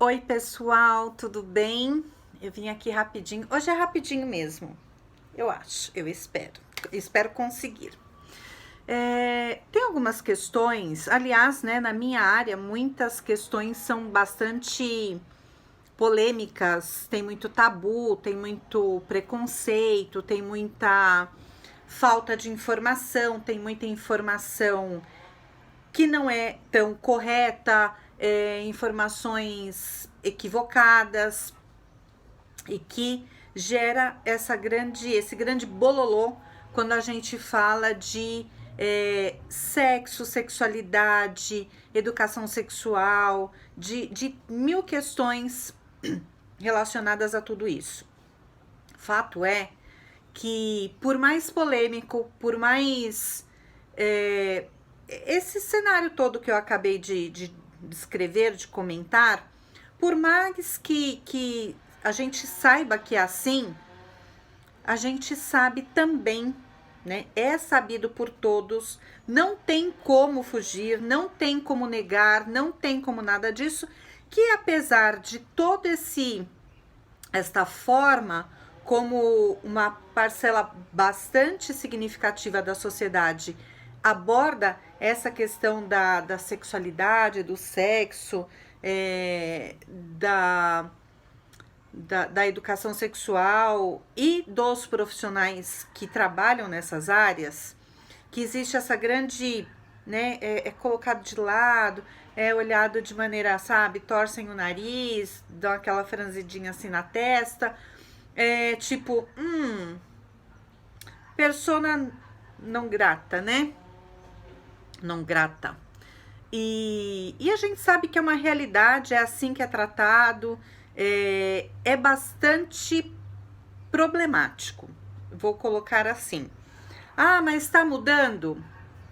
Oi, pessoal, tudo bem? Eu vim aqui rapidinho. Hoje é rapidinho mesmo, eu acho, eu espero. Espero conseguir. Tem algumas questões, aliás, né, na minha área, muitas questões são bastante polêmicas, tem muito tabu, tem muito preconceito, tem muita falta de informação, tem muita informação que não é tão correta, informações equivocadas e que gera esse grande bololô quando a gente fala de sexo, sexualidade, educação sexual, de mil questões relacionadas a tudo isso. Fato é que, por mais polêmico, por mais esse cenário todo que eu acabei de descrever, de comentar, por mais que a gente saiba que é assim, a gente sabe também, né? É sabido por todos, não tem como fugir, não tem como negar, não tem como nada disso, que apesar de todo esta forma, como uma parcela bastante significativa da sociedade aborda essa questão da sexualidade, do sexo, da educação sexual e dos profissionais que trabalham nessas áreas, que existe essa grande, né, é colocado de lado, é olhado de maneira, sabe, torcem o nariz, dão aquela franzidinha assim na testa, tipo, persona não grata, né? Não grata. E a gente sabe que é uma realidade, é assim que é tratado, é bastante problemático, vou colocar assim. Ah, mas está mudando?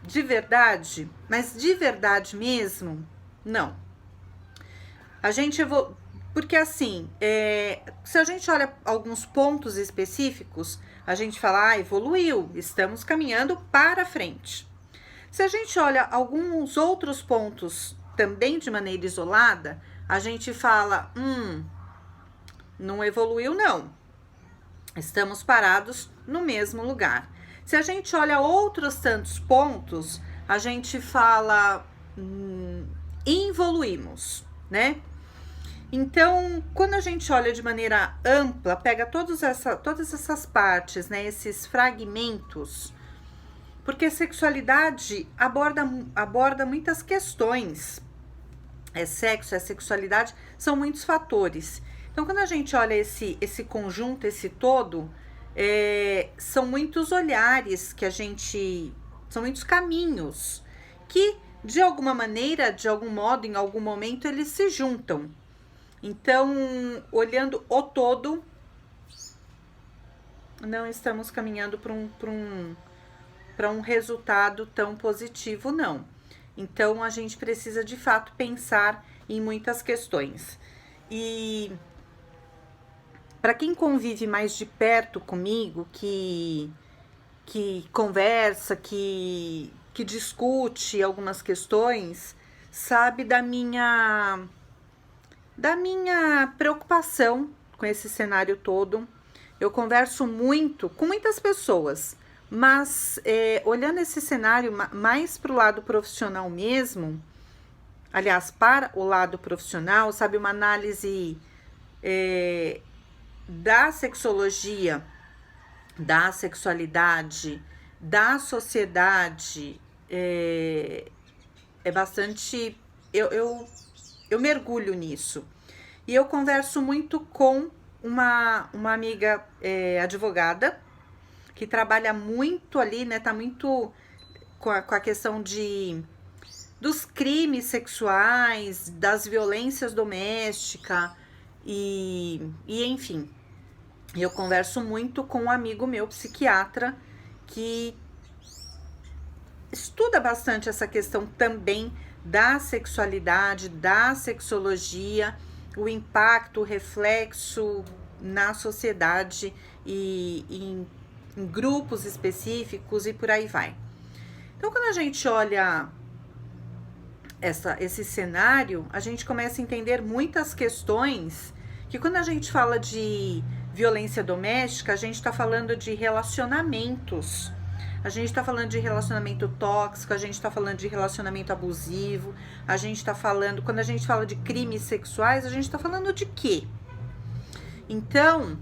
De verdade? Mas de verdade mesmo? Não. A gente porque assim, se a gente olha alguns pontos específicos, a gente fala, evoluiu, estamos caminhando para frente. Se a gente olha alguns outros pontos também de maneira isolada, a gente fala, não evoluiu não, estamos parados no mesmo lugar. Se a gente olha outros tantos pontos, a gente fala, evoluímos, Então, quando a gente olha de maneira ampla, pega todas essas partes, né, esses fragmentos, porque sexualidade aborda muitas questões. Sexo, sexualidade, são muitos fatores. Então, quando a gente olha esse conjunto, esse todo, são muitos olhares que são muitos caminhos que, de alguma maneira, de algum modo, em algum momento, eles se juntam. Então, olhando o todo, não estamos caminhando para um resultado tão positivo, não. Então, a gente precisa, de fato, pensar em muitas questões. E para quem convive mais de perto comigo, que conversa, que discute algumas questões, sabe da minha preocupação com esse cenário todo. Eu converso muito com muitas pessoas, mas olhando esse cenário mais para o lado profissional mesmo, aliás, para o lado profissional, sabe, uma análise da sexologia, da sexualidade, da sociedade, bastante. Eu mergulho nisso. E eu converso muito com uma amiga advogada, que trabalha muito ali, né? Tá muito com a questão dos crimes sexuais, das violências domésticas e enfim. Eu converso muito com um amigo meu, psiquiatra, que estuda bastante essa questão também da sexualidade, da sexologia, o impacto, o reflexo na sociedade e em grupos específicos e por aí vai. Então, quando a gente olha esse cenário, a gente começa a entender muitas questões que, quando a gente fala de violência doméstica, a gente está falando de relacionamentos. A gente está falando de relacionamento tóxico, a gente está falando de relacionamento abusivo, a gente está falando, quando a gente fala de crimes sexuais, a gente está falando de quê? Então,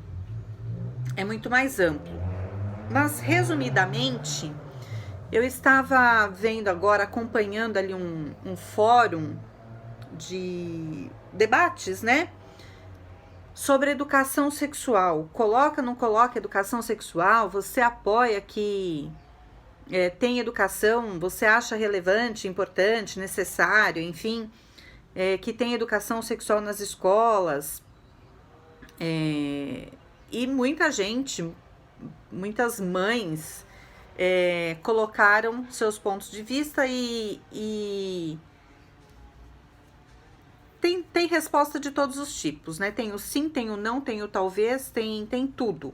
é muito mais amplo. Mas, resumidamente, eu estava vendo agora, acompanhando ali um fórum de debates, né? Sobre educação sexual. Coloca, não coloca educação sexual? Você apoia que tem educação? Você acha relevante, importante, necessário, enfim, que tem educação sexual nas escolas? E muita gente, muitas mães colocaram seus pontos de vista e tem resposta de todos os tipos, né? Tem o sim, tem o não, tem o talvez, tem tudo.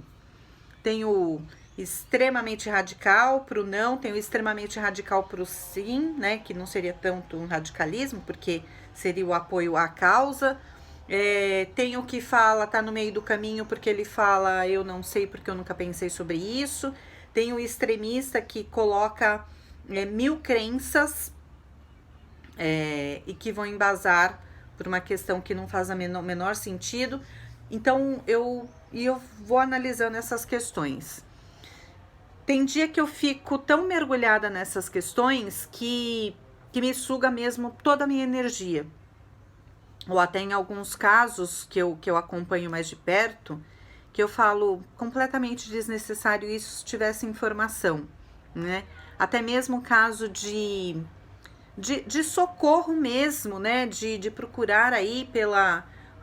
Tem o extremamente radical pro não, tem o extremamente radical pro sim, né? Que não seria tanto um radicalismo, porque seria o apoio à causa. Tem o que fala, tá no meio do caminho, porque ele fala, eu não sei porque eu nunca pensei sobre isso. Tem o extremista que coloca 1000 crenças e que vão embasar por uma questão que não faz o menor sentido. Então, eu vou analisando essas questões. Tem dia que eu fico tão mergulhada nessas questões que me suga mesmo toda a minha energia. Ou até em alguns casos que eu acompanho mais de perto, que eu falo completamente desnecessário isso se tivesse informação, né? Até mesmo o caso de socorro mesmo, né? De procurar aí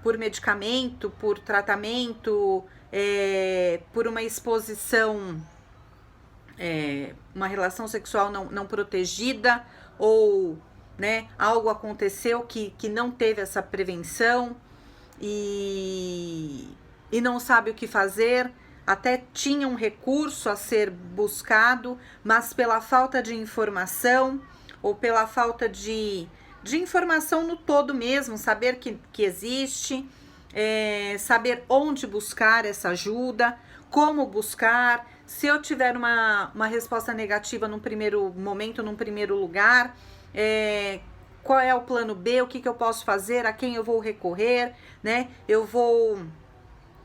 por medicamento, por tratamento, por uma exposição, uma relação sexual não protegida, ou, né, algo aconteceu que não teve essa prevenção e não sabe o que fazer. Até tinha um recurso a ser buscado, mas pela falta de informação ou pela falta de informação no todo mesmo, saber que existe, saber onde buscar essa ajuda, como buscar. Se eu tiver uma resposta negativa num primeiro momento, num primeiro lugar, qual é o plano B, o que eu posso fazer, a quem eu vou recorrer, né? Eu vou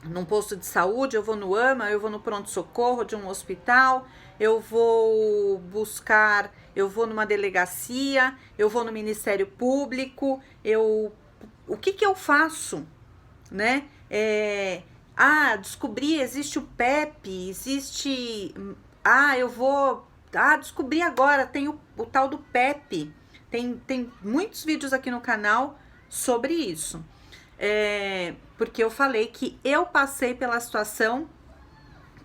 num posto de saúde, eu vou no AMA, eu vou no pronto-socorro de um hospital, eu vou buscar, eu vou numa delegacia, eu vou no Ministério Público, o que eu faço, né? Descobri, existe o PEP, existe, descobri agora, tem o tal do PEP, tem muitos vídeos aqui no canal sobre isso. Porque eu falei que eu passei pela situação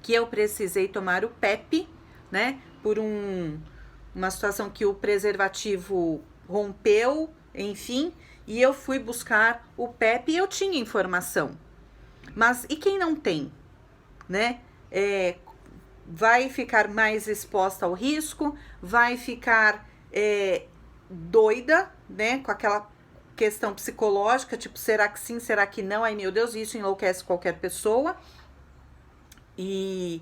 que eu precisei tomar o PEP, né? Por uma situação que o preservativo rompeu, enfim, e eu fui buscar o PEP e eu tinha informação. Mas e quem não tem, né? Vai ficar mais exposta ao risco, vai ficar doida, né? Com aquela questão psicológica, tipo, será que sim, será que não? Ai, meu Deus, isso enlouquece qualquer pessoa. E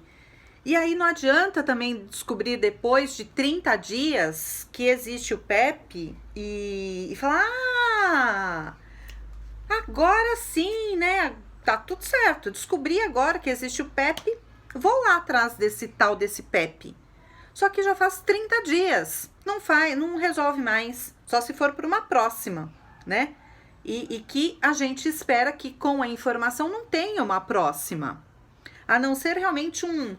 aí não adianta também descobrir depois de 30 dias que existe o PEP e falar, agora sim, né? Tá tudo certo, descobri agora que existe o PEP, vou lá atrás desse PEP. Só que já faz 30 dias, não resolve mais, só se for para uma próxima, né? E que a gente espera que com a informação não tenha uma próxima, a não ser realmente um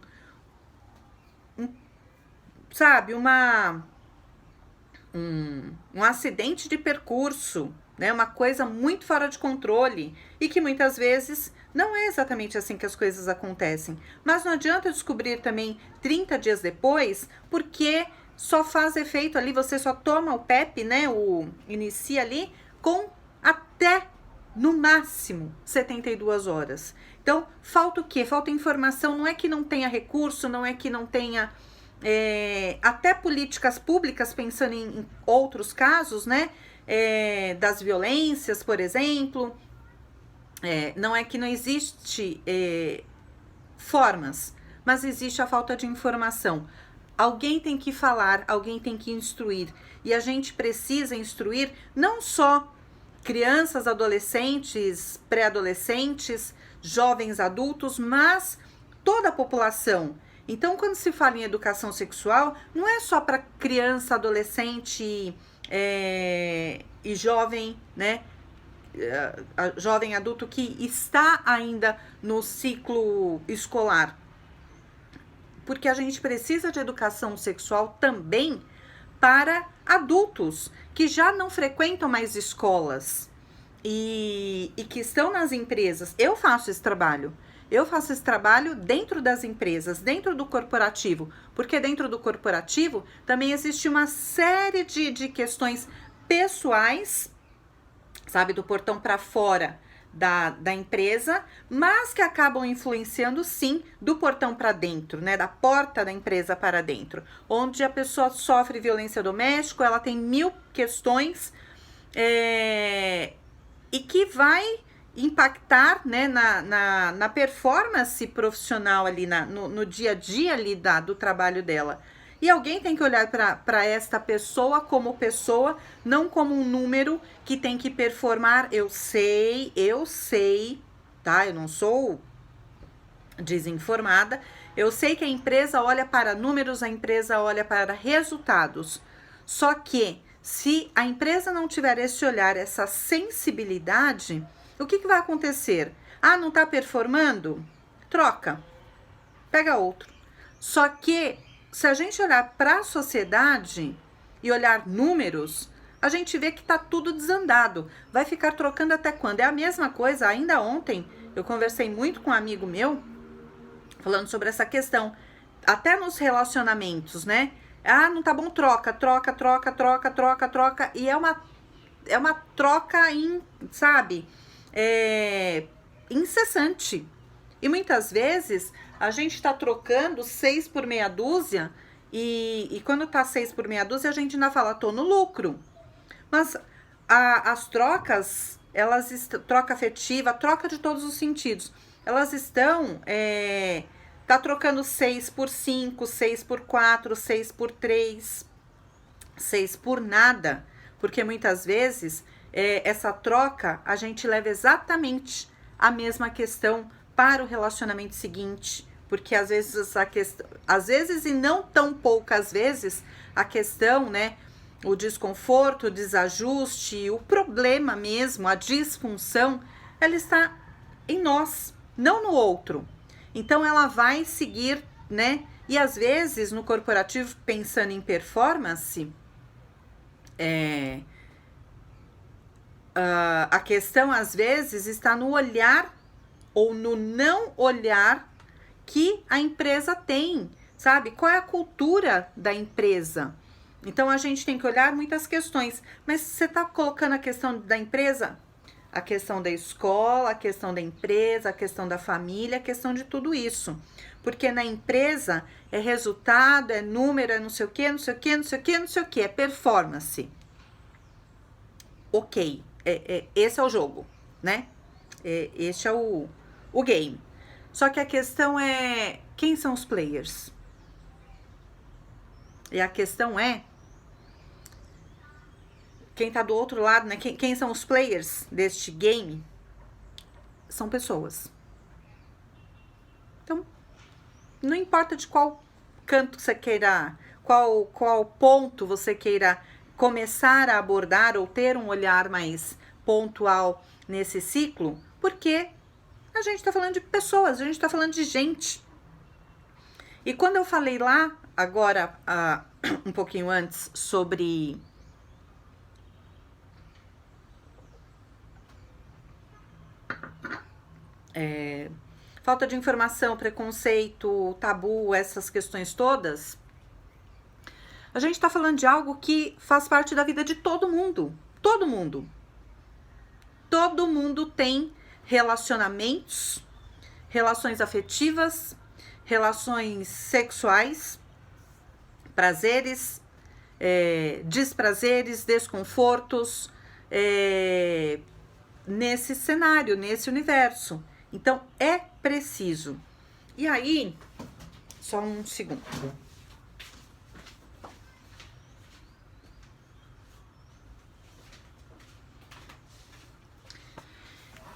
acidente de percurso, né? Uma coisa muito fora de controle e que muitas vezes não é exatamente assim que as coisas acontecem. Mas não adianta descobrir também 30 dias depois, porque só faz efeito ali, você só toma o PEP, né? Inicia ali com até no máximo 72 horas. Então, falta o quê? Falta informação. Não é que não tenha recurso, não é que não tenha até políticas públicas, pensando em outros casos, né? das violências, por exemplo. Não é que não existe formas, mas existe a falta de informação. Alguém tem que falar, alguém tem que instruir. E a gente precisa instruir não só crianças, adolescentes, pré-adolescentes, jovens adultos, mas toda a população. Então, quando se fala em educação sexual, não é só para criança, adolescente e jovem, né? Jovem adulto que está ainda no ciclo escolar. Porque a gente precisa de educação sexual também para adultos que já não frequentam mais escolas e que estão nas empresas. Eu faço esse trabalho dentro das empresas, dentro do corporativo, porque dentro do corporativo também existe uma série de questões pessoais, sabe, do portão para fora da empresa, mas que acabam influenciando sim do portão para dentro, né, da porta da empresa para dentro, onde a pessoa sofre violência doméstica, ela tem 1000 questões e que vai impactar, né, na performance profissional ali, no dia a dia ali do trabalho dela. E alguém tem que olhar para esta pessoa como pessoa, não como um número que tem que performar. Eu sei, tá? Eu não sou desinformada. Eu sei que a empresa olha para números, a empresa olha para resultados. Só que se a empresa não tiver esse olhar, essa sensibilidade, o que vai acontecer? Ah, não está performando? Troca. Pega outro. Só que se a gente olhar para a sociedade e olhar números, a gente vê que está tudo desandado. Vai ficar trocando até quando? É a mesma coisa. Ainda ontem eu conversei muito com um amigo meu falando sobre essa questão. Até nos relacionamentos, né? Ah, não tá bom, troca. E é uma troca, sabe? Incessante. E muitas vezes a gente está trocando 6 por meia dúzia e quando tá 6 por meia dúzia a gente ainda fala, tô no lucro. Mas as trocas, troca afetiva, troca de todos os sentidos, elas estão, tá trocando 6 por 5, 6 por 4, 6 por 3, 6 por nada, porque muitas vezes essa troca a gente leva exatamente a mesma questão para o relacionamento seguinte, porque às vezes e não tão poucas vezes, a questão, né, o desconforto, o desajuste, o problema mesmo, a disfunção, ela está em nós, não no outro. Então ela vai seguir, né, e às vezes no corporativo, pensando em performance, a questão às vezes está no olhar ou no não olhar que a empresa tem, sabe? Qual é a cultura da empresa? Então a gente tem que olhar muitas questões, mas você está colocando a questão da empresa, a questão da escola, a questão da empresa, a questão da família, a questão de tudo isso. Porque na empresa é resultado, é número, é não sei o que, é performance. Ok, esse é o jogo, né? Este é o game. Só que a questão é, quem são os players? E a questão é, quem tá do outro lado, né? Quem são os players deste game? São pessoas. Então, não importa de qual canto você queira, qual ponto você queira começar a abordar ou ter um olhar mais pontual nesse ciclo, porque a gente está falando de pessoas, a gente está falando de gente. E quando eu falei lá, agora, um pouquinho antes, sobre falta de informação, preconceito, tabu, essas questões todas, a gente está falando de algo que faz parte da vida de todo mundo. Todo mundo. Todo mundo tem relacionamentos, relações afetivas, relações sexuais, prazeres, desprazeres, desconfortos nesse cenário, nesse universo. Então, é preciso. E aí, só um segundo.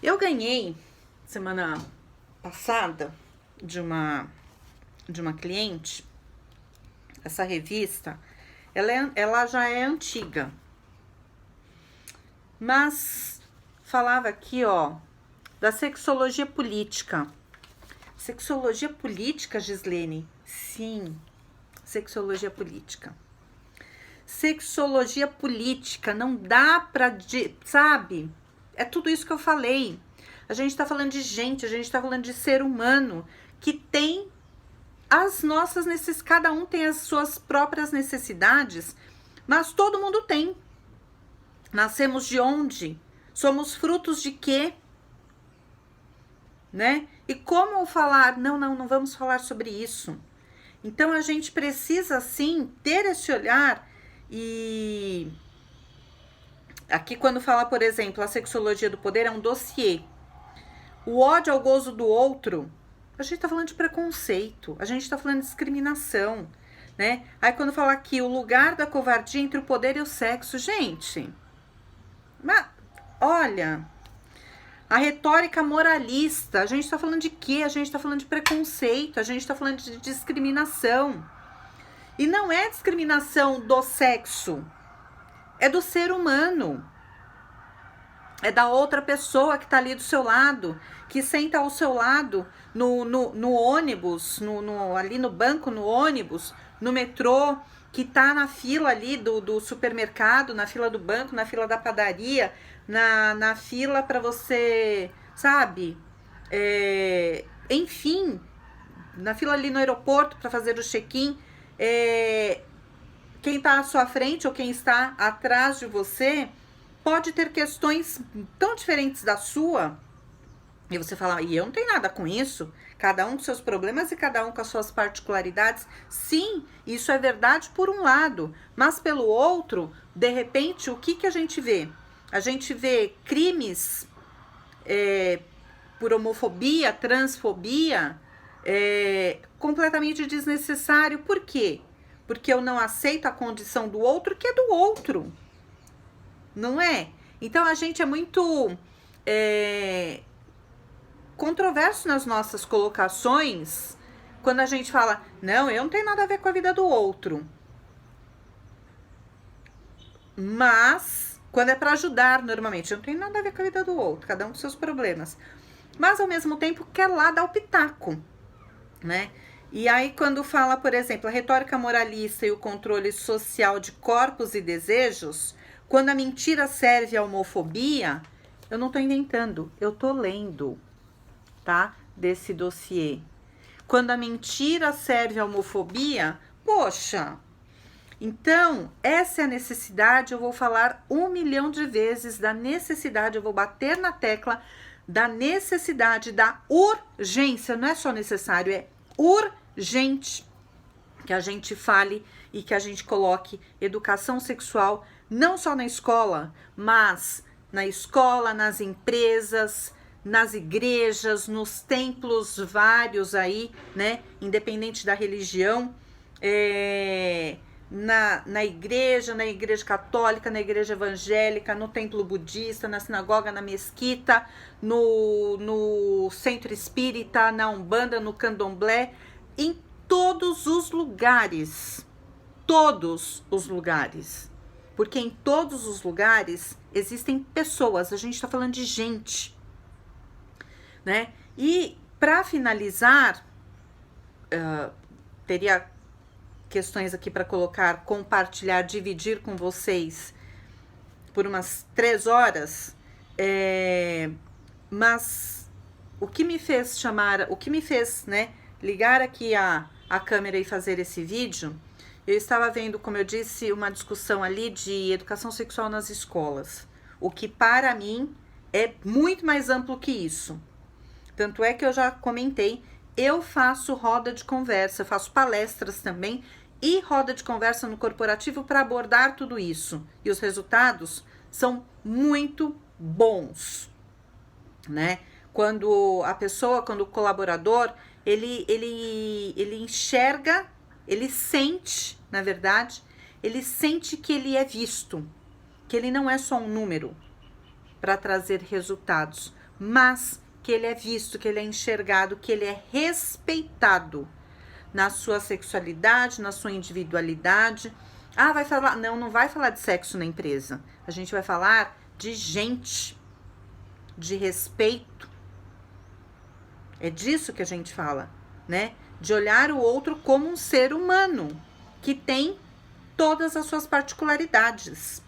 Eu ganhei, semana passada, de uma cliente, essa revista, ela já é antiga, mas falava aqui, ó, da sexologia política. Sexologia política, Gislene? Sim, sexologia política. Sexologia política, não dá pra, sabe? É tudo isso que eu falei. A gente tá falando de gente, a gente tá falando de ser humano que tem as nossas necessidades, cada um tem as suas próprias necessidades, mas todo mundo tem. Nascemos de onde? Somos frutos de quê? Né? E como falar? Não vamos falar sobre isso. Então a gente precisa sim ter esse olhar. E aqui quando fala, por exemplo, a sexologia do poder é um dossiê. O ódio ao gozo do outro, a gente tá falando de preconceito, a gente tá falando de discriminação, né? Aí quando fala aqui o lugar da covardia entre o poder e o sexo, gente, mas olha, a retórica moralista, a gente tá falando de quê? A gente tá falando de preconceito, a gente tá falando de discriminação. E não é discriminação do sexo, é do ser humano. É da outra pessoa que tá ali do seu lado, que senta ao seu lado no ônibus, ali no banco, no ônibus, no metrô, que tá na fila ali do supermercado, na fila do banco, na fila da padaria, na fila para você, sabe? Enfim, na fila ali no aeroporto para fazer o check-in. Quem tá à sua frente ou quem está atrás de você pode ter questões tão diferentes da sua, e você fala, e eu não tenho nada com isso, cada um com seus problemas e cada um com as suas particularidades. Sim, isso é verdade por um lado, mas pelo outro, de repente, o que a gente vê? A gente vê crimes por homofobia, transfobia, completamente desnecessário. Por quê? Porque eu não aceito a condição do outro, que é do outro. Não é? Então a gente é muito controverso nas nossas colocações quando a gente fala, não, eu não tenho nada a ver com a vida do outro. Mas, quando é para ajudar, normalmente, eu não tenho nada a ver com a vida do outro, cada um com seus problemas. Mas, ao mesmo tempo, quer lá dar o pitaco, né? E aí, quando fala, por exemplo, a retórica moralista e o controle social de corpos e desejos, quando a mentira serve à homofobia, eu não tô inventando, eu tô lendo, tá? Desse dossiê. Quando a mentira serve à homofobia, poxa, então essa é a necessidade. Eu vou falar 1 milhão de vezes da necessidade, eu vou bater na tecla da necessidade, da urgência, não é só necessário, é urgente que a gente fale e que a gente coloque educação sexual não só na escola, mas na escola, nas empresas, nas igrejas, nos templos vários aí, né? Independente da religião, na igreja católica, na igreja evangélica, no templo budista, na sinagoga, na mesquita, no centro espírita, na umbanda, no candomblé, em todos os lugares. Todos os lugares. Porque em todos os lugares existem pessoas, a gente está falando de gente, né? E para finalizar, teria questões aqui para colocar, compartilhar, dividir com vocês por umas 3 horas, mas o que me fez né, ligar aqui a câmera e fazer esse vídeo, eu estava vendo, como eu disse, uma discussão ali de educação sexual nas escolas, o que para mim é muito mais amplo que isso. Tanto é que eu já comentei, eu faço roda de conversa, faço palestras também e roda de conversa no corporativo para abordar tudo isso. E os resultados são muito bons, né? Quando a pessoa, quando o colaborador, ele enxerga, ele sente, na verdade, ele sente que ele é visto, que ele não é só um número para trazer resultados, mas que ele é visto, que ele é enxergado, que ele é respeitado na sua sexualidade, na sua individualidade. Ah, vai falar? Não, não vai falar de sexo na empresa. A gente vai falar de gente, de respeito. É disso que a gente fala, né? De olhar o outro como um ser humano que tem todas as suas particularidades.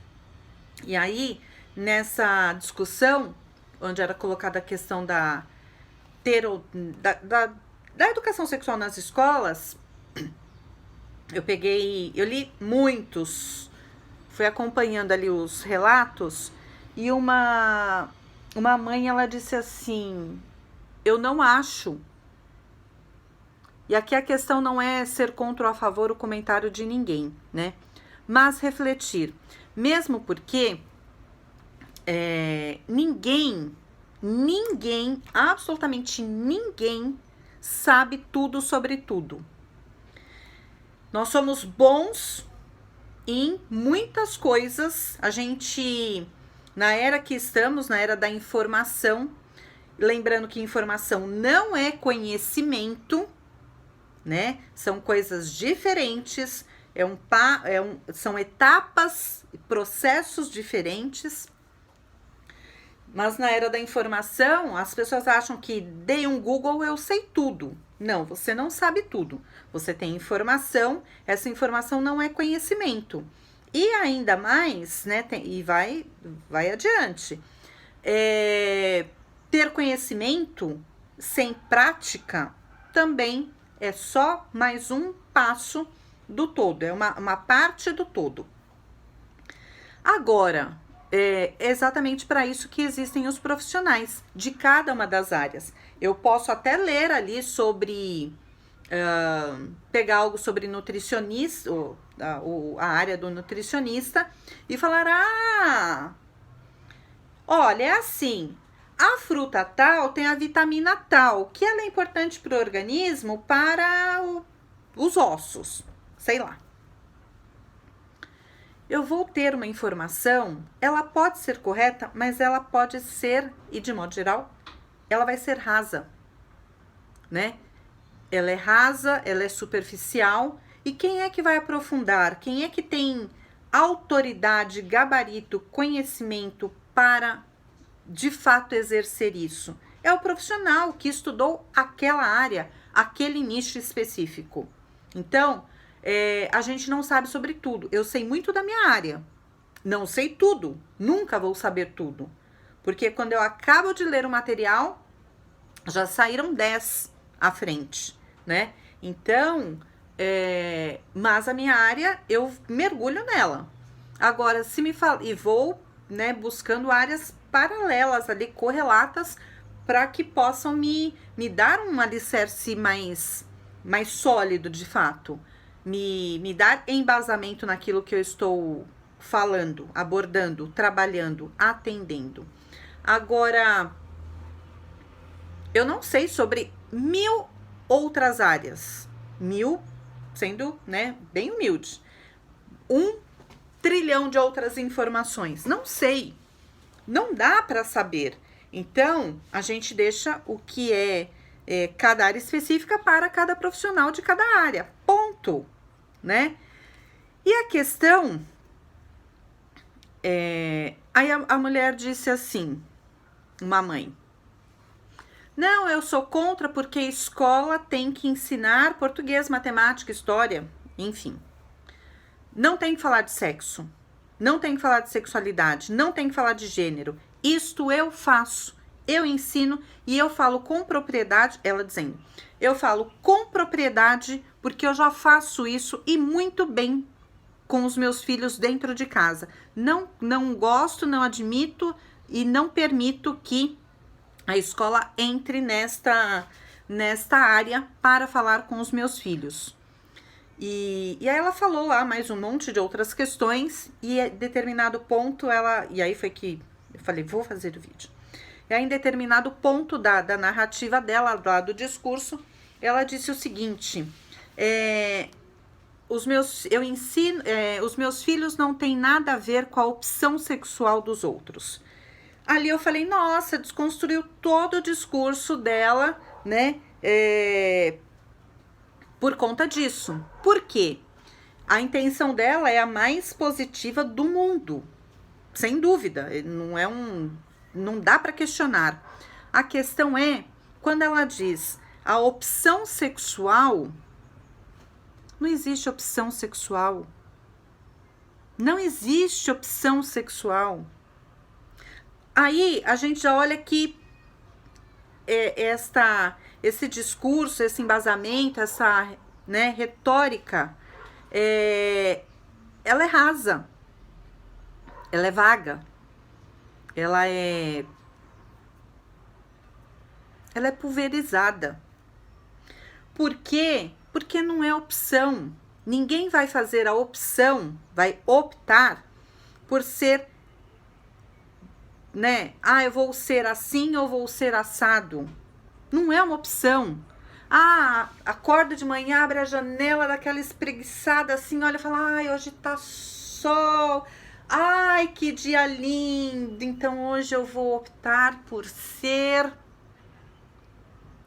E aí, nessa discussão, onde era colocada a questão da educação sexual nas escolas, eu li muitos, fui acompanhando ali os relatos, e uma mãe, ela disse assim, eu não acho, e aqui a questão não é ser contra ou a favor o comentário de ninguém, né? Mas refletir, mesmo porque ninguém, absolutamente ninguém sabe tudo sobre tudo. Nós somos bons em muitas coisas, a gente, na era que estamos, na era da informação, lembrando que informação não é conhecimento, né? São coisas diferentes, são etapas, processos diferentes. Mas na era da informação, as pessoas acham que dei um Google, eu sei tudo. Não, você não sabe tudo. Você tem informação, essa informação não é conhecimento. E ainda mais, né, e vai adiante. Ter conhecimento sem prática também é só mais um passo do todo, é uma parte do todo. Agora, é exatamente para isso que existem os profissionais de cada uma das áreas. Eu posso até ler ali sobre, pegar algo sobre nutricionista, a área do nutricionista, e falar, olha, é assim, a fruta tal tem a vitamina tal, que ela é importante para o organismo, para os ossos, sei lá. Eu vou ter uma informação, ela pode ser correta, mas ela pode ser, e de modo geral, ela vai ser rasa, né? Ela é rasa, ela é superficial, e quem é que vai aprofundar? Quem é que tem autoridade, gabarito, conhecimento para, de fato, exercer isso? É o profissional que estudou aquela área, aquele nicho específico. Então, a gente não sabe sobre tudo. Eu sei muito da minha área. Não sei tudo. Nunca vou saber tudo. Porque quando eu acabo de ler o material, já saíram 10 à frente, né? Então, mas a minha área, eu mergulho nela. Agora, se me fala, e vou, né, buscando áreas paralelas ali, correlatas, para que possam me dar um alicerce mais sólido, de fato. Me dar embasamento naquilo que eu estou falando, abordando, trabalhando, atendendo. Agora, eu não sei sobre 1000 outras áreas. 1000, sendo, né, bem humilde. 1 trilhão de outras informações. Não sei. Não dá para saber. Então, a gente deixa o que é cada área específica para cada profissional de cada área. Ponto. Né? E a questão aí a mulher disse assim, uma mãe, não, eu sou contra porque escola tem que ensinar português, matemática, história, enfim. Não tem que falar de sexo, não tem que falar de sexualidade, não tem que falar de gênero. Isto eu faço, eu ensino e eu falo com propriedade, ela dizendo, eu falo com propriedade porque eu já faço isso e muito bem com os meus filhos dentro de casa. Não gosto, não admito e não permito que a escola entre nesta área para falar com os meus filhos. E aí ela falou lá mais um monte de outras questões, e em determinado ponto e aí foi que eu falei, vou fazer o vídeo. E aí em determinado ponto da narrativa dela, lá do discurso, ela disse o seguinte, os meus filhos não têm nada a ver com a opção sexual dos outros. Ali eu falei, nossa, desconstruiu todo o discurso dela, né, por conta disso. Por quê? A intenção dela é a mais positiva do mundo, sem dúvida, não dá para questionar. A questão é, quando ela diz a opção sexual, não existe opção sexual. Não existe opção sexual. Aí a gente já olha que esse discurso, esse embasamento, essa, né, retórica, ela é rasa, ela é vaga, ela é pulverizada. Por quê? Porque não é opção. Ninguém vai fazer a opção, vai optar por ser, né? Ah, eu vou ser assim ou vou ser assado. Não é uma opção. Ah, acorda de manhã, abre a janela daquela espreguiçada assim, olha e fala, ai, hoje tá sol. Ai, que dia lindo. Então hoje eu vou optar por ser...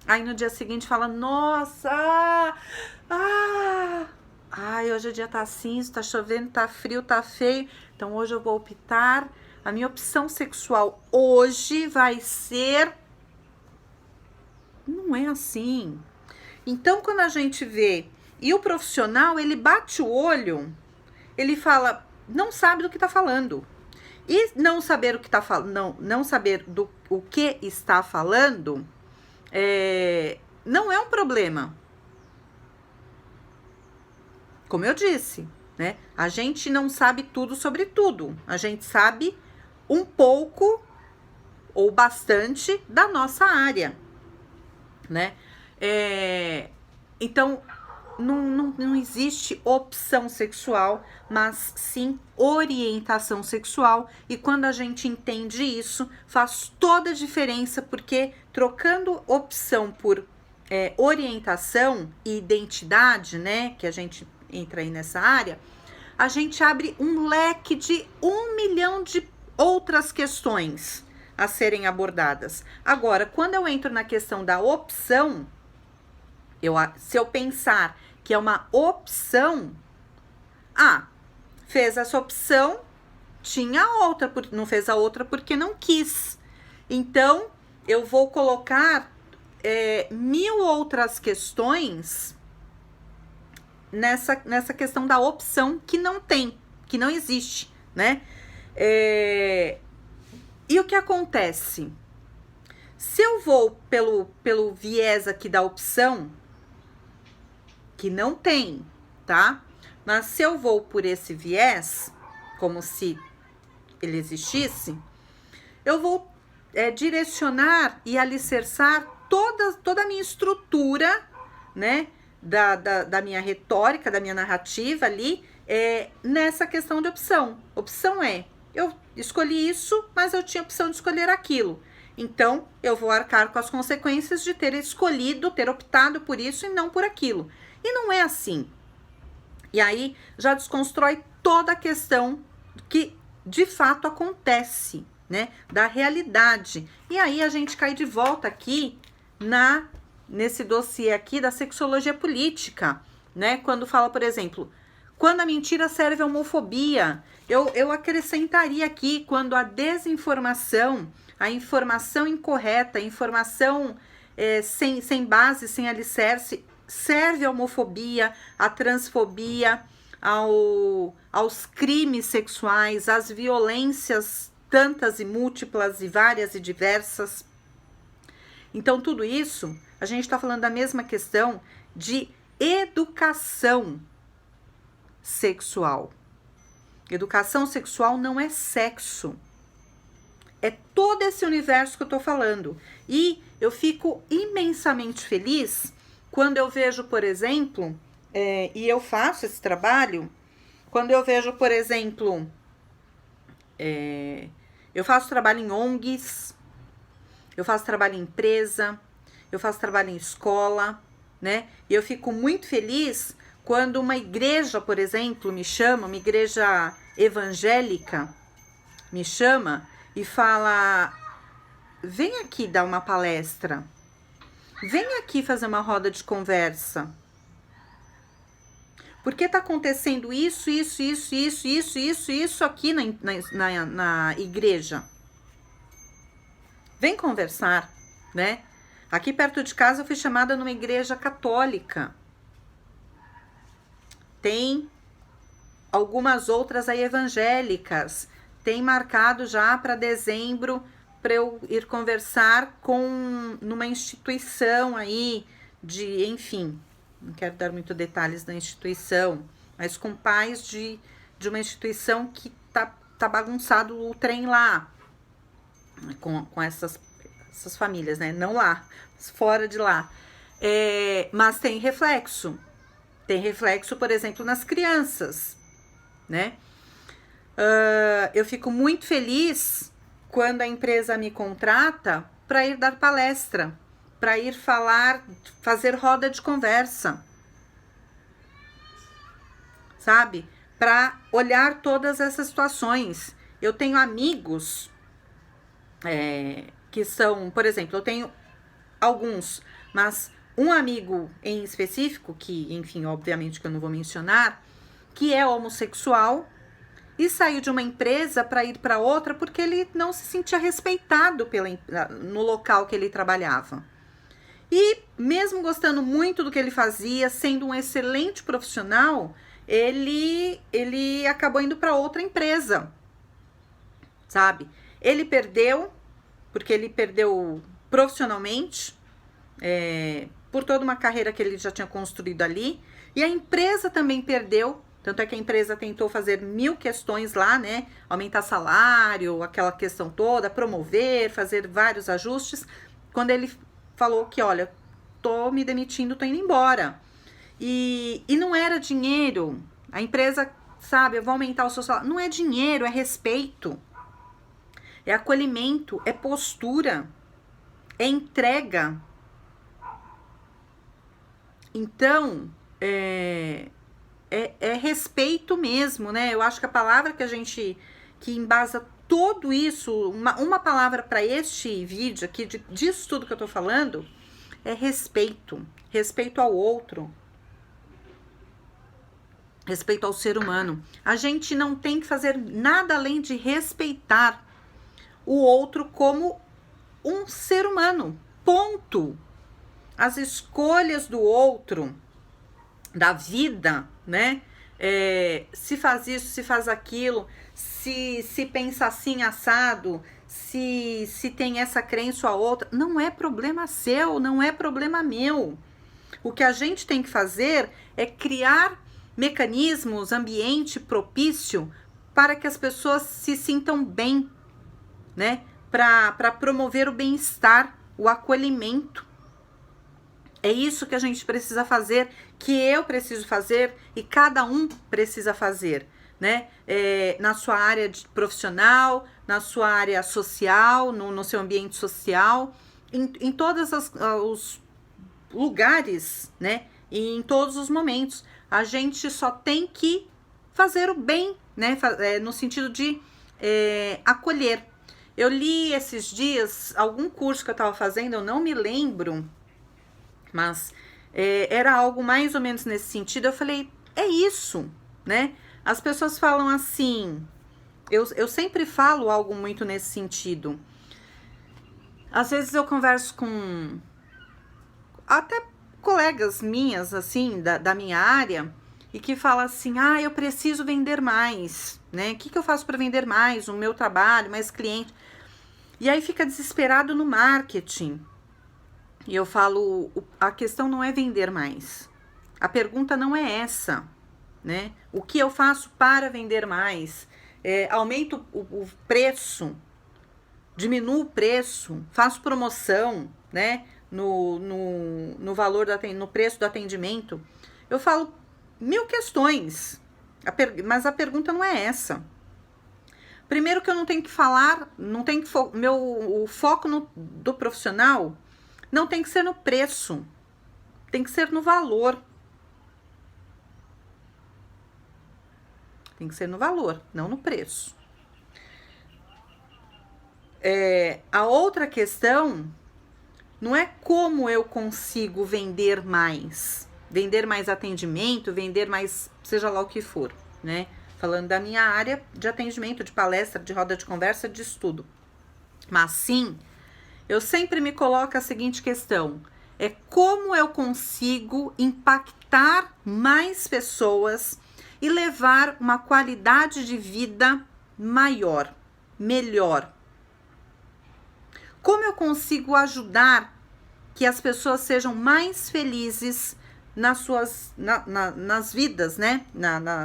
Aí no dia seguinte fala, nossa, ai, hoje o dia tá cinza, tá chovendo, tá frio, tá feio. Então hoje eu vou optar, a minha opção sexual hoje vai ser... Não é assim. Então quando a gente vê, e o profissional, ele bate o olho, ele fala, não sabe do que tá falando. E não saber o que tá falando, não saber o que está falando, não é um problema. Como eu disse, né? A gente não sabe tudo sobre tudo. A gente sabe um pouco ou bastante da nossa área, né? Então, não existe opção sexual, mas sim orientação sexual. E quando a gente entende isso, faz toda a diferença, porque trocando opção por orientação e identidade, né, que a gente entra aí nessa área, a gente abre um leque de 1 milhão de outras questões a serem abordadas. Agora, quando eu entro na questão da opção, se eu pensar que é uma opção, fez essa opção, tinha outra, não fez a outra porque não quis. Então, eu vou colocar 1000 outras questões nessa questão da opção que não tem, que não existe, né? E o que acontece? Se eu vou pelo viés aqui da opção, que não tem, tá? Mas se eu vou por esse viés, como se ele existisse, eu vou direcionar e alicerçar toda a minha estrutura, né? Da minha retórica, da minha narrativa ali, nessa questão de opção. Opção eu escolhi isso, mas eu tinha opção de escolher aquilo. Então, eu vou arcar com as consequências de ter escolhido, ter optado por isso e não por aquilo. E não é assim. E aí, já desconstrói toda a questão que, de fato, acontece, né? Da realidade. E aí, a gente cai de volta aqui nesse dossiê aqui da sexologia política, né? Quando fala, por exemplo, quando a mentira serve à homofobia, eu acrescentaria aqui, quando a desinformação, a informação incorreta, a informação sem base, sem alicerce, serve à homofobia, à transfobia, aos crimes sexuais, às violências tantas e múltiplas e várias e diversas. Então, tudo isso, a gente está falando da mesma questão de educação sexual. Educação sexual não é sexo. É todo esse universo que eu tô falando. E eu fico imensamente feliz quando eu vejo, por exemplo, e eu faço esse trabalho quando eu vejo, por exemplo, eu faço trabalho em ONGs, eu faço trabalho em empresa, eu faço trabalho em escola, né? E eu fico muito feliz quando uma igreja, por exemplo, me chama, uma igreja evangélica me chama e fala: vem aqui dar uma palestra, vem aqui fazer uma roda de conversa. Porque tá acontecendo isso aqui na igreja. Vem conversar, né? Aqui perto de casa eu fui chamada numa igreja católica. Tem algumas outras aí evangélicas. Tem marcado já para dezembro para eu ir conversar numa instituição aí de, enfim, não quero dar muito detalhes da instituição, mas com pais de uma instituição que tá bagunçado o trem lá, com essas famílias, né? Não lá, mas fora de lá. Mas tem reflexo. Tem reflexo, por exemplo, nas crianças, né? Eu fico muito feliz quando a empresa me contrata para ir dar palestra, para ir fazer roda de conversa, sabe? Para olhar todas essas situações. Eu tenho amigos que são, por exemplo, eu tenho alguns, mas um amigo em específico, que, enfim, obviamente que eu não vou mencionar, que é homossexual e saiu de uma empresa para ir para outra porque ele não se sentia respeitado no local que ele trabalhava. E mesmo gostando muito do que ele fazia, sendo um excelente profissional, ele acabou indo para outra empresa, sabe? Ele perdeu, porque ele perdeu profissionalmente, por toda uma carreira que ele já tinha construído ali, e a empresa também perdeu. Tanto é que a empresa tentou fazer 1000 questões lá, né? Aumentar salário, aquela questão toda, promover, fazer vários ajustes. Quando ele falou que, olha, tô me demitindo, tô indo embora. E não era dinheiro. A empresa, sabe, eu vou aumentar o seu salário. Não é dinheiro, é respeito. É acolhimento, é postura, é entrega. Então, é respeito mesmo, né? Eu acho que a palavra que embasa tudo isso, uma palavra para este vídeo aqui, disso tudo que eu tô falando, é respeito. Respeito ao outro. Respeito ao ser humano. A gente não tem que fazer nada além de respeitar o outro como um ser humano. Ponto. As escolhas do outro, da vida, né? Se faz isso, se faz aquilo, se pensa assim, assado, se tem essa crença ou a outra, não é problema seu, não é problema meu. O que a gente tem que fazer é criar mecanismos, ambiente propício para que as pessoas se sintam bem, né? Para promover o bem-estar, o acolhimento. É isso que a gente precisa fazer, que eu preciso fazer e cada um precisa fazer, né? Na sua área profissional, na sua área social, no seu ambiente social, em todos os lugares, né? E em todos os momentos. A gente só tem que fazer o bem, né? No sentido de acolher. Eu li esses dias algum curso que eu estava fazendo, eu não me lembro, mas era algo mais ou menos nesse sentido. Eu falei, é isso, né? As pessoas falam assim, eu sempre falo algo muito nesse sentido. Às vezes eu converso com até colegas minhas, assim, da minha área, e que falam assim, eu preciso vender mais, né? O que eu faço para vender mais? O meu trabalho, mais cliente. E aí fica desesperado no marketing. E eu falo, a questão não é vender mais. A pergunta não é essa, né? O que eu faço para vender mais? Aumento o preço, diminuo o preço, faço promoção, né? No valor no preço do atendimento. Eu falo, mil questões, mas a pergunta não é essa. Primeiro que eu não tenho que falar, não tem que o foco do profissional não tem que ser no preço, tem que ser no valor. Tem que ser no valor, não no preço. A outra questão não é como eu consigo vender mais atendimento, vender mais, seja lá o que for, né? Falando da minha área de atendimento, de palestra, de roda de conversa, de estudo. Mas sim, eu sempre me coloco a seguinte questão: é como eu consigo impactar mais pessoas e levar uma qualidade de vida maior, melhor. Como eu consigo ajudar que as pessoas sejam mais felizes nas suas nas vidas, né?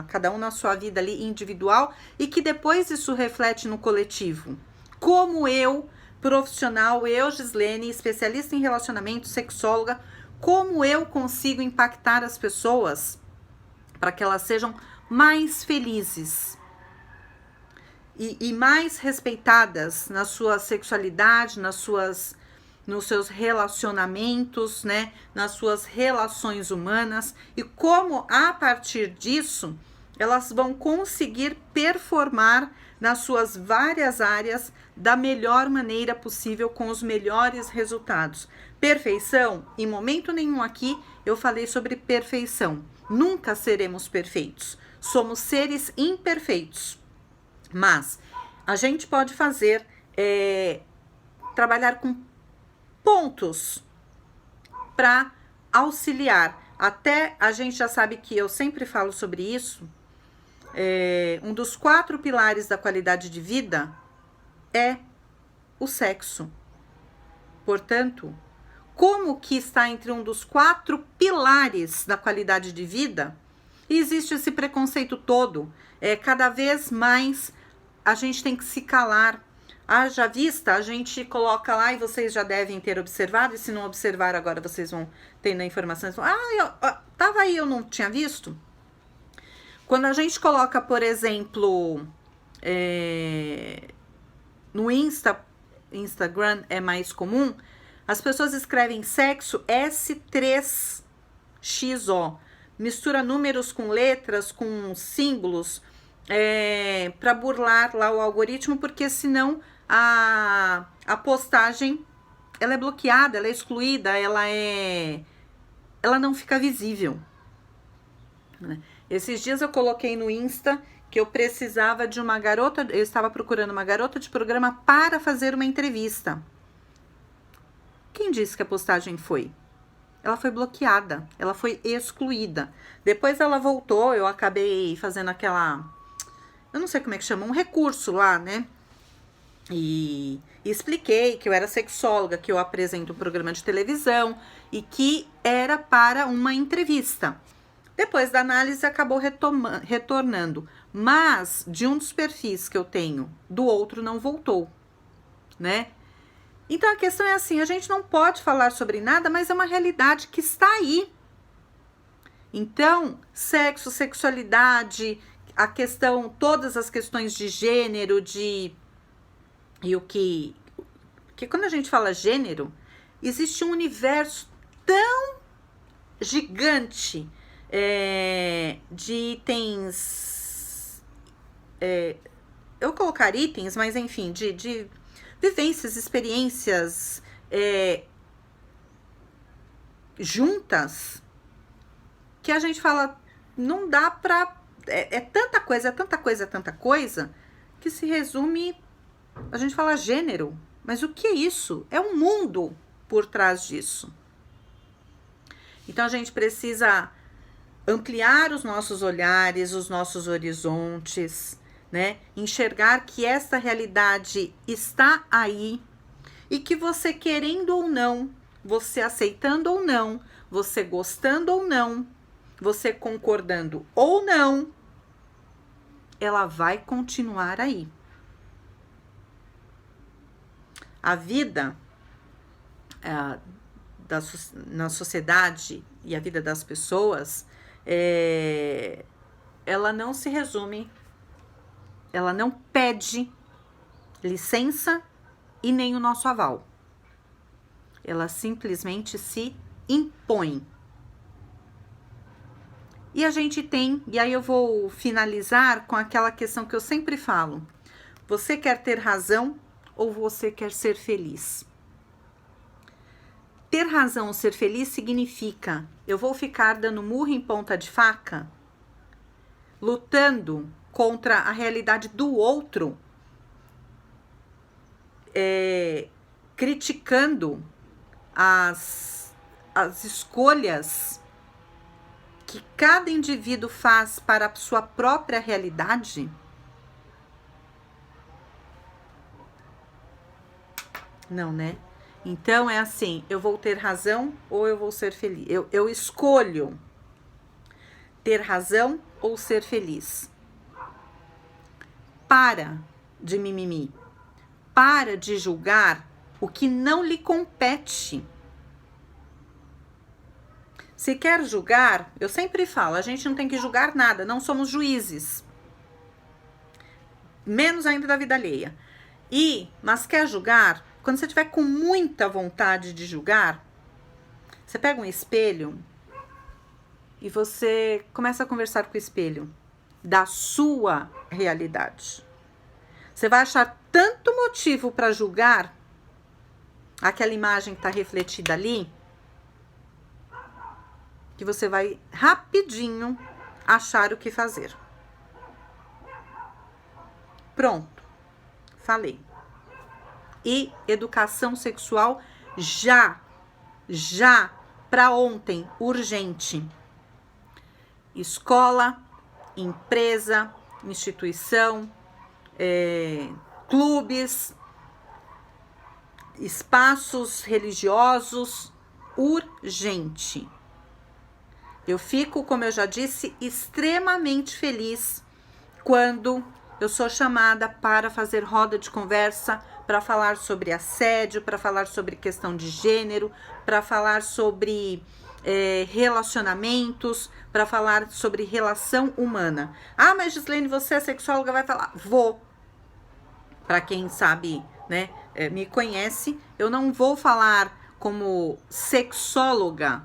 Cada um na sua vida ali individual, e que depois isso reflete no coletivo. Como eu, profissional, eu, Gislene, especialista em relacionamento, sexóloga, como eu consigo impactar as pessoas para que elas sejam mais felizes e mais respeitadas na sua sexualidade, nos seus relacionamentos, né, nas suas relações humanas, e como a partir disso elas vão conseguir performar nas suas várias áreas da melhor maneira possível, com os melhores resultados. Perfeição? Em momento nenhum aqui eu falei sobre perfeição. Nunca seremos perfeitos. Somos seres imperfeitos. Mas a gente pode fazer, trabalhar com pontos para auxiliar. Até a gente já sabe que eu sempre falo sobre isso. Um dos 4 pilares da qualidade de vida é o sexo. Portanto, como que está entre um dos 4 pilares da qualidade de vida, existe esse preconceito todo. Cada vez mais a gente tem que se calar. Haja vista, a gente coloca lá, e vocês já devem ter observado, e se não observar agora vocês vão tendo a informação. Tava aí, eu não tinha visto. Quando a gente coloca, por exemplo, no Instagram é mais comum, as pessoas escrevem sexo S3XO, mistura números com letras, com símbolos, para burlar lá o algoritmo, porque senão a postagem ela é bloqueada, ela é excluída, ela não fica visível, né? Esses dias eu coloquei no Insta que eu precisava de uma garota, eu estava procurando uma garota de programa para fazer uma entrevista. Quem disse que a postagem foi? Ela foi bloqueada, ela foi excluída. Depois ela voltou, eu acabei fazendo eu não sei como é que chama, um recurso lá, né? E expliquei que eu era sexóloga, que eu apresento um programa de televisão e que era para uma entrevista. Depois da análise acabou retornando, mas de um dos perfis que eu tenho, do outro não voltou, né? Então a questão é assim, a gente não pode falar sobre nada, mas é uma realidade que está aí. Então, sexo, sexualidade, todas as questões de gênero, que quando a gente fala gênero, existe um universo tão gigante de itens, eu colocar itens, mas enfim, de vivências, experiências juntas, que a gente fala, não dá pra, tanta coisa, que se resume, a gente fala gênero, mas o que é isso? É um mundo por trás disso. Então a gente precisa ampliar os nossos olhares, os nossos horizontes, né? Enxergar que esta realidade está aí e que você querendo ou não, você aceitando ou não, você gostando ou não, você concordando ou não, ela vai continuar aí. A vida na sociedade e a vida das pessoas, ela não se resume, ela não pede licença e nem o nosso aval. Ela simplesmente se impõe. E a gente tem, e aí eu vou finalizar com aquela questão que eu sempre falo: você quer ter razão ou você quer ser feliz? Ter razão ou ser feliz significa: eu vou ficar dando murro em ponta de faca, lutando contra a realidade do outro, criticando as escolhas que cada indivíduo faz para a sua própria realidade? Não, né? Então é assim: eu vou ter razão ou eu vou ser feliz? Eu escolho ter razão ou ser feliz. Para de mimimi. Para de julgar o que não lhe compete. Se quer julgar, eu sempre falo, a gente não tem que julgar nada, não somos juízes. Menos ainda da vida alheia. Mas quer julgar? Quando você tiver com muita vontade de julgar, você pega um espelho e você começa a conversar com o espelho da sua realidade. Você vai achar tanto motivo para julgar aquela imagem que está refletida ali, que você vai rapidinho achar o que fazer. Pronto, falei. E educação sexual já, para ontem, urgente. Escola, empresa, instituição, clubes, espaços religiosos, urgente. Eu fico, como eu já disse, extremamente feliz quando eu sou chamada para fazer roda de conversa, para falar sobre assédio, para falar sobre questão de gênero, para falar sobre relacionamentos, para falar sobre relação humana. Ah, mas Gislene, você é sexóloga, vai falar? Vou. Para quem sabe, né, me conhece, eu não vou falar como sexóloga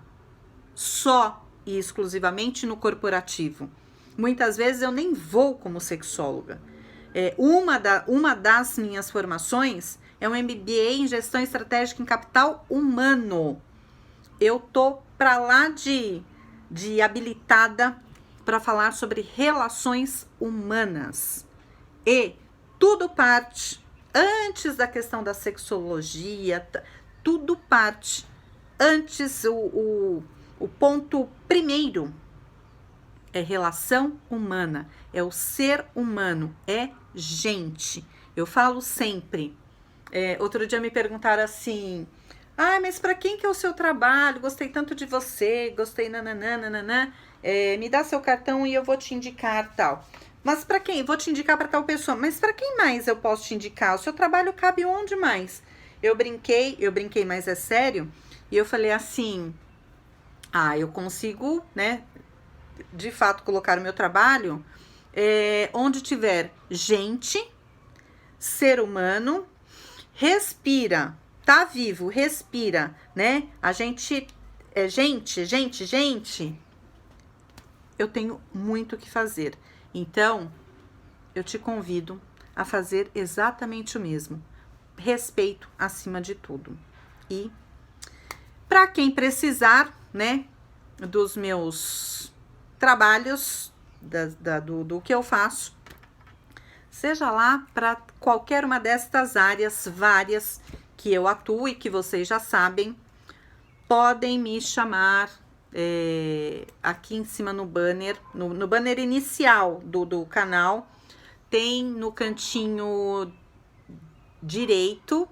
só e exclusivamente no corporativo. Muitas vezes eu nem vou como sexóloga. Uma das minhas formações é um MBA em Gestão Estratégica em Capital Humano. Eu tô para lá de habilitada para falar sobre relações humanas. E tudo parte, antes da questão da sexologia, tudo parte. Antes, o ponto primeiro é relação humana, é o ser humano, é gente. Eu falo sempre. Outro dia me perguntaram assim: ah, mas para quem que é o seu trabalho? Gostei tanto de você, gostei nananã, me dá seu cartão e eu vou te indicar tal. Mas para quem? Vou te indicar para tal pessoa. Mas para quem mais eu posso te indicar? O seu trabalho cabe onde mais? Eu brinquei, mas é sério. E eu falei assim: eu consigo, né, de fato colocar o meu trabalho onde tiver gente, ser humano, respira, tá vivo, respira, né? A gente gente, eu tenho muito o que fazer. Então, eu te convido a fazer exatamente o mesmo. Respeito acima de tudo. E para quem precisar, né, dos meus trabalhos, do que eu faço, seja lá para qualquer uma destas áreas várias que eu atuo e que vocês já sabem, podem me chamar aqui em cima no banner, no banner inicial do canal, tem no cantinho direito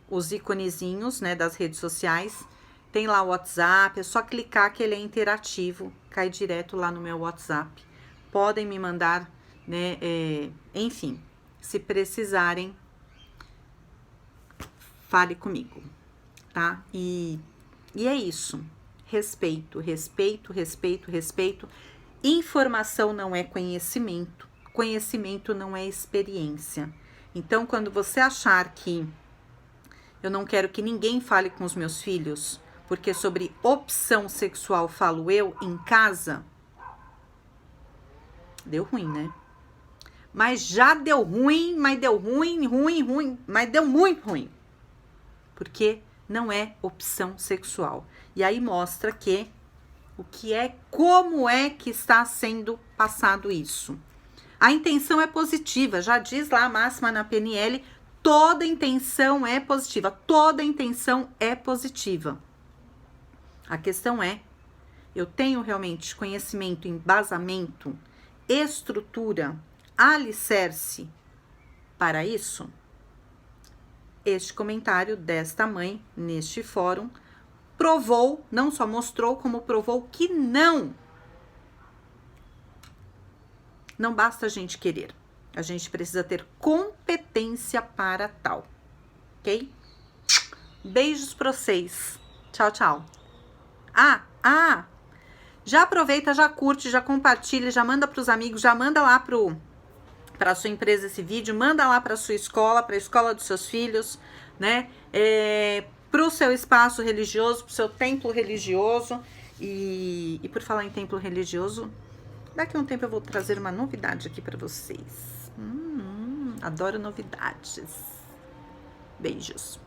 os iconezinhos, né, das redes sociais. Tem lá o WhatsApp, é só clicar que ele é interativo, cai direto lá no meu WhatsApp. Podem me mandar, né, enfim, se precisarem, fale comigo, tá? E é isso. respeito, respeito, respeito, respeito. Informação não é conhecimento, conhecimento não é experiência. Então, quando você achar que eu não quero que ninguém fale com os meus filhos, porque sobre opção sexual falo eu em casa, deu ruim, né? Mas já deu ruim, mas deu ruim, mas deu muito ruim. Porque não é opção sexual. E aí mostra que como é que está sendo passado isso. A intenção é positiva, já diz lá a máxima na PNL, toda intenção é positiva, toda intenção é positiva. A questão é, eu tenho realmente conhecimento, embasamento, estrutura, alicerce para isso? Este comentário desta mãe, neste fórum, provou, não só mostrou, como provou que não basta a gente querer. A gente precisa ter competência para tal, ok? Beijos pra vocês. Tchau, tchau. Já aproveita, já curte, já compartilha, já manda pros amigos, já manda lá para sua empresa esse vídeo, manda lá para sua escola, para a escola dos seus filhos, né? Para o seu espaço religioso, para o seu templo religioso. E por falar em templo religioso, daqui a um tempo eu vou trazer uma novidade aqui para vocês. Adoro novidades. Beijos.